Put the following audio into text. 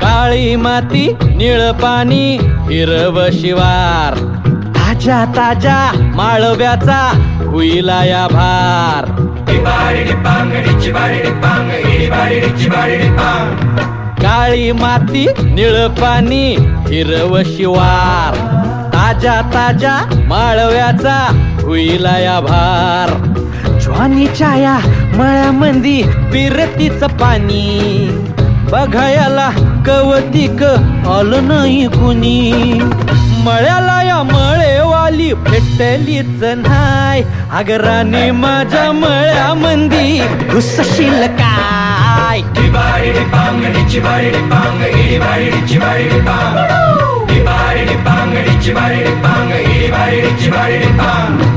काळी माती निळ पाणी हिरव शिवार, ताज्या ताज्या माळव्याचा हुईला या भार. काळी माती निळ पाणी हिरव शिवार, ताज्या ताज्या माळव्याचा हुईला या भार. ज्वानीच्या या मळ्यामंदी पिरतीच पाणी, बघायला कवतिक आलं नाही कुणी. मळ्याला या मळेवाली भेटलीच नाय, अगराने माझ्या मळ्यामंदी घुसशील काय. Bang,